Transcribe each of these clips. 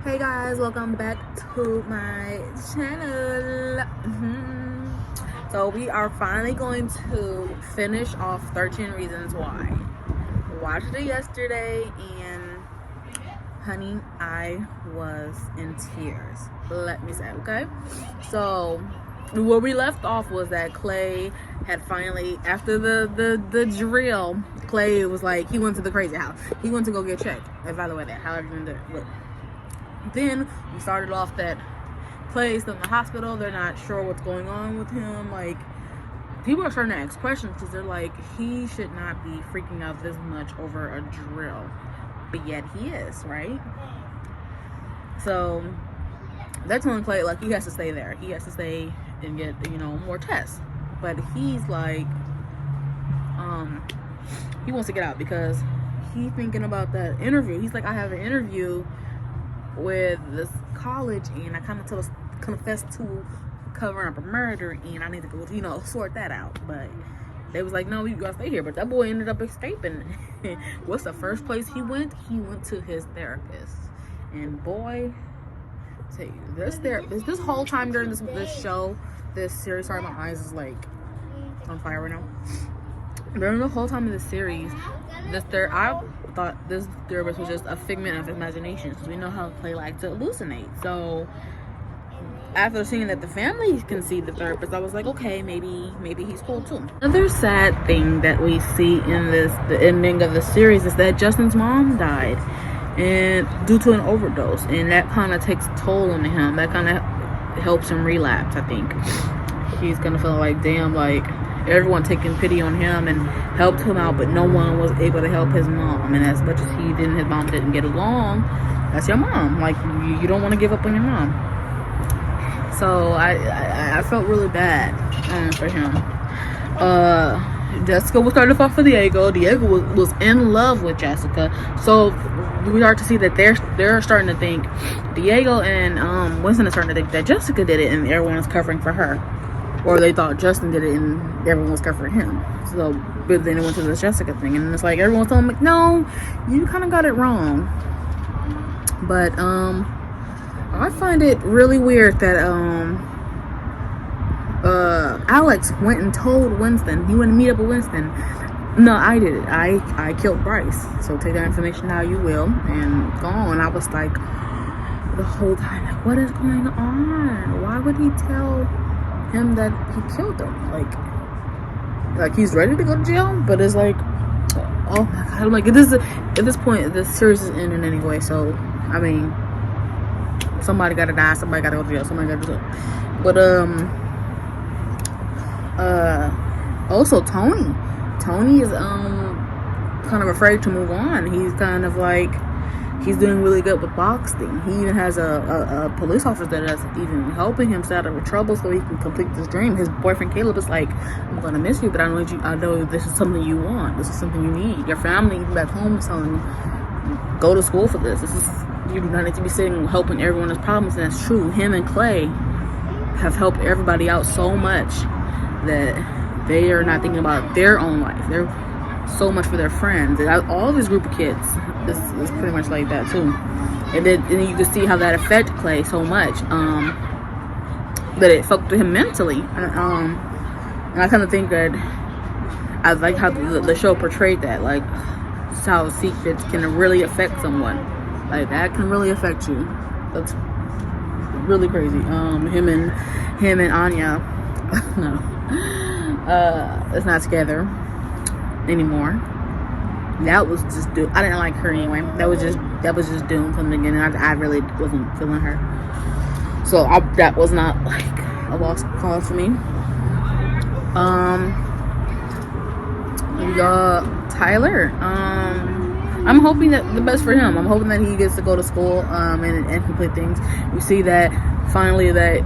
Hey guys, welcome back to my channel. So we are finally going to finish off 13 Reasons Why. Watched it yesterday and honey, I was in tears. Let me say, okay? So where we left off was that Clay had finally, after the drill, Clay was like, he went to the crazy house. He went to go get checked, evaluated, however you do it. Then we started off that Clay's still in the hospital. They're not sure what's going on with him. Like, people are starting to ask questions because they're like, he should not be freaking out this much over a drill, but yet he is, right? So they're telling Clay like he has to stay there. He has to stay and get, more tests. But he's like, he wants to get out because he's thinking about that interview. He's like, I have an interview with this college and I kind of confessed to covering up a murder and I need to go, sort that out. But they was like, no, you gotta stay here. But that boy ended up escaping. What's the first place he went? He went to his therapist. And boy, tell you, this whole time during this show, this series, sorry, my eyes is like on fire right now. During the whole time of the series, I thought this therapist was just a figment of imagination, because we know how Clay likes to hallucinate. So after seeing that the family can see the therapist, I was like, okay, maybe he's cool too. Another sad thing that we see in the ending of the series is that Justin's mom died, and due to an overdose, and that kind of takes a toll on him. That kind of helps him relapse. I think he's gonna feel like, damn, like everyone taking pity on him and helped him out, but no one was able to help his mom. And as much as his mom didn't get along, that's your mom. Like, you don't want to give up on your mom. So I felt really bad for him. Jessica was starting to fall for Diego. Diego was in love with Jessica. So we start to see that they're starting to think, Diego and Winston are starting to think that Jessica did it and everyone is covering for her. Or they thought Justin did it and everyone was covering him. So, but then it went to this Jessica thing. And it's like, everyone's telling me, no, you kind of got it wrong. But, I find it really weird that, Alex went and told Winston, he went to meet up with Winston. No, I did it. I killed Bryce. So take that information how you will and go on. I was like, the whole time, like, what is going on? Why would he tell him that he killed him? Like he's ready to go to jail, but it's like, oh my god, I'm like, at this point the series is ending anyway, so I mean, somebody gotta die, somebody gotta go to jail, somebody gotta do it. But also Tony is kind of afraid to move on. He's kind of like, he's doing really good with boxing. He even has a police officer that is even helping him stay out of trouble so he can complete this dream. His boyfriend Caleb is like, I'm gonna miss you, but I know this is something you want. This is something you need. Your family back home is telling you, go to school for this. You do not need to be sitting helping everyone with problems. And that's true. Him and Clay have helped everybody out so much that they are not thinking about their own life. They're so much for their friends. And all this group of kids is pretty much like that too. And then you can see how that affected Clay so much, that it affected him mentally. And I kind of think that I like how the show portrayed that, like how secrets can really affect someone. Like, that can really affect you. That's really crazy. Him and Anya, no, it's not together anymore. That was just doomed. I didn't like her anyway. That was just doomed from the beginning. I really wasn't feeling her. So that was not like a lost cause for me. Tyler. I'm hoping that the best for him. I'm hoping that he gets to go to school and complete things. We see that finally that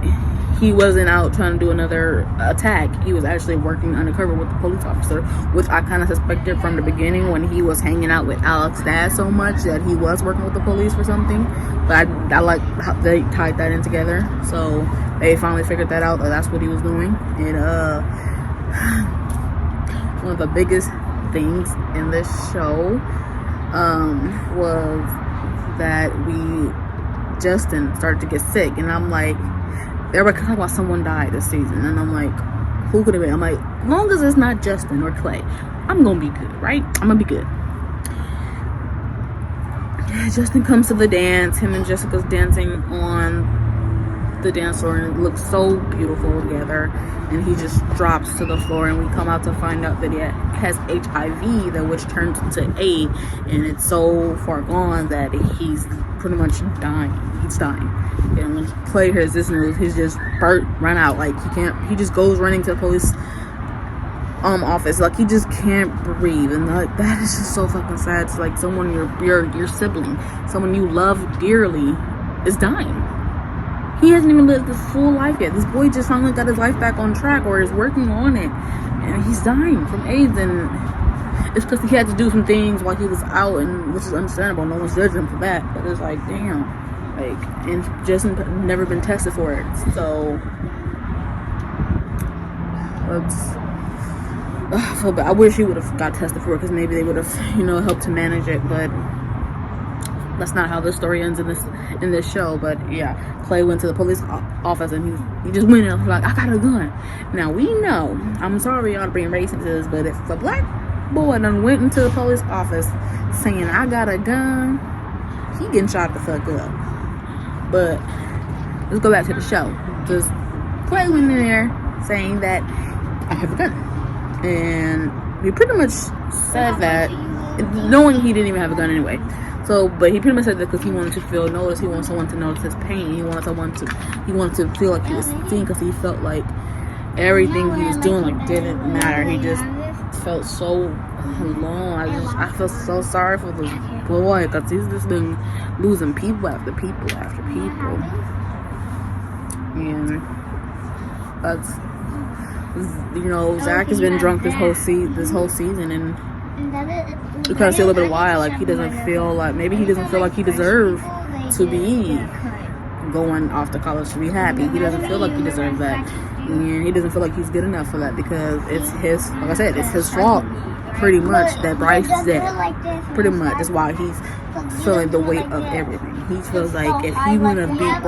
he wasn't out trying to do another attack. He was actually working undercover with the police officer, which I kind of suspected from the beginning when he was hanging out with Alex's dad so much that he was working with the police for something. But I like how they tied that in together. So they finally figured that out, that that's what he was doing. And one of the biggest things in this show was that we Justin started to get sick, and I'm like, everybody talking about someone died this season, and I'm like, who could it be? I'm like, as long as it's not Justin or Clay, I'm gonna be good, right? I'm gonna be good. Justin comes to the dance. Him and Jessica's dancing on the dance floor, and it looks so beautiful together. And he just drops to the floor, and we come out to find out that he has HIV, that which turns into AIDS, and it's so far gone that he's pretty much dying. He's dying. And when Clay hears this news, he's just run out. Like, he just goes running to the police office. Like, he just can't breathe. And like, that is just so fucking sad. It's like someone, your sibling, someone you love dearly, is dying. He hasn't even lived his full life yet. This boy just finally got his life back on track, or is working on it, and he's dying from AIDS. And it's because he had to do some things while he was out, and which is understandable. No one's judging him for that, but it's like, damn, like, and Justin never been tested for it. So I feel bad. I wish he would have got tested for it, because maybe they would have, helped to manage it. But that's not how the story ends in this show. But yeah, Clay went to the police office, and he just went in and was like, I got a gun. Now, we know, I'm sorry y'all to bring race into this, but if a black boy done went into the police office saying, I got a gun, he getting shot the fuck up. But let's go back to the show. Just Clay went in there saying that I have a gun, and he pretty much said that knowing he didn't even have a gun anyway. So, but he pretty much said that because he wanted to feel noticed. He wanted someone to notice his pain. He wanted to feel like he was seen, because he felt like everything he was doing like didn't matter. He just felt so alone. I feel so sorry for this boy, because he's just been losing people after people after people. And that's, Zach has been drunk this whole season, and you kind of see a little bit why. Like, he doesn't feel like he deserves to be going off to college to be happy. He doesn't feel like he deserves that, and he doesn't feel like he's good enough for that, because it's his, like I said, it's his fault pretty much that Bryce is dead. Pretty much that's why he's feeling the weight of everything. He feels like if he wouldn't have beat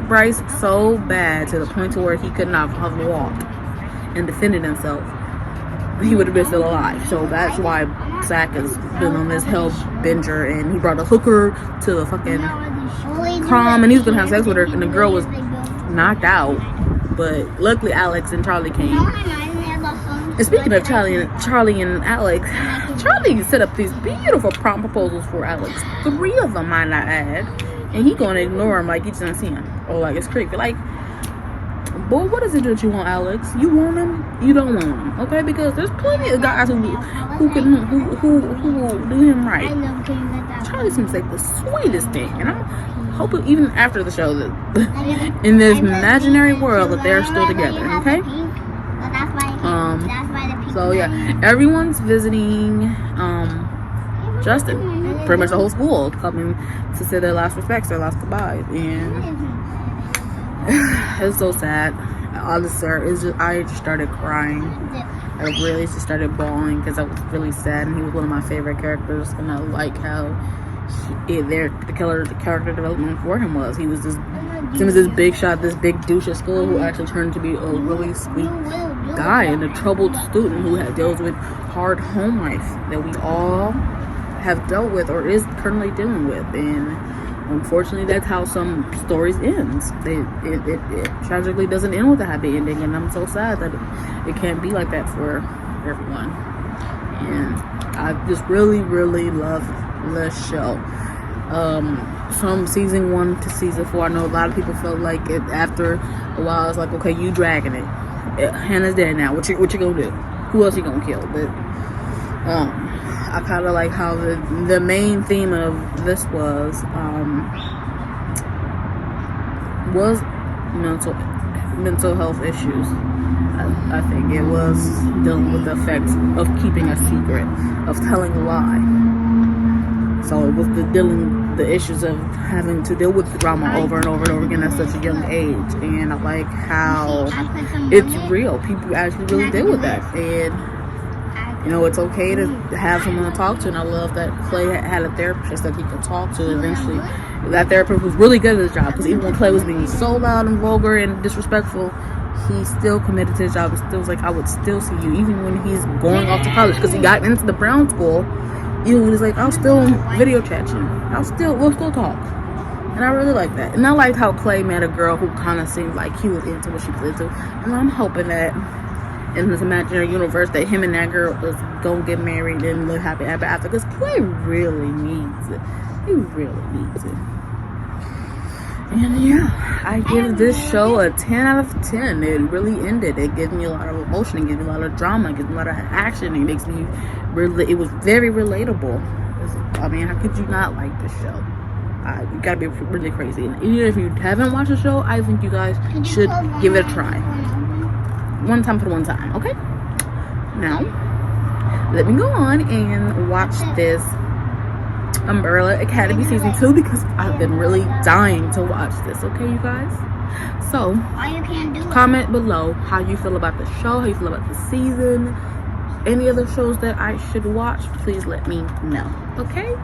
Bryce so bad to the point to where he could not have walked and defended himself, he would have been still alive. So that's why Zach has been on this hell binger, and he brought a hooker to the fucking prom, and he was gonna have sex with her, and the girl was knocked out. But luckily Alex and Charlie came. And speaking of Charlie and Alex, Charlie set up these beautiful prom proposals for Alex. 3 of them, might not add. And he gonna ignore him like he doesn't see him, or like it's creepy. Like, boy, what is it that you want, Alex? You want him? You don't want him, okay? Because there's plenty of guys who will do him right. Charlie seems like the sweetest thing, and I'm hoping even after the show that in this imaginary world that they're still together, okay? So yeah, everyone's visiting Justin. Pretty much the whole school coming to say their last respects, their last goodbyes, and it's so sad. Honestly, I just started crying. I really just started bawling, because I was really sad, and he was one of my favorite characters, and I like how the character development for him was. He was this big shot, this big douche at school, who actually turned to be a really sweet guy and a troubled student who deals with hard home life that we all have dealt with or is currently dealing with. And unfortunately, that's how some stories ends. It tragically doesn't end with a happy ending, and I'm so sad that it can't be like that for everyone. And I just really, really love this show. From season 1 to season 4, I know a lot of people felt like it after a while. It's like, okay, you dragging it. Hannah's dead now. What you gonna do? Who else you gonna kill? But I kind of like how the main theme of this was mental health issues. I think it was dealing with the effects of keeping a secret, of telling a lie. So it was the issues of having to deal with drama over and over and over again at such a young age. And I like how it's real. People actually really deal with that. And You know, it's okay to have someone to talk to, and I love that Clay had a therapist that he could talk to. Eventually, that therapist was really good at his job, because even when Clay was being so loud and vulgar and disrespectful, he still committed to his job. He still was like, I would still see you, even when he's going off to college, because he got into the Brown school. Even when he's like, I'll still video chat you. We'll still talk. And I really like that. And I liked how Clay met a girl who kind of seemed like he was into what she was into. And I'm hoping that in this imaginary universe that him and that girl is gonna get married and live happy ever after, because Clay really needs it. He really needs it. And yeah, I give this show a 10 out of 10. It really ended. It gives me a lot of emotion. It gives me a lot of drama. It gives me a lot of action. It makes me really, it was very relatable. I mean, how could you not like this show? You gotta be really crazy. And even if you haven't watched the show, I think you guys should give it a try. One time for one time, okay? Now, let me go on and watch this Umbrella Academy season 2, because I've been really dying to watch this, okay, you guys? So, comment below how you feel about the show, how you feel about the season, any other shows that I should watch. Please let me know, okay?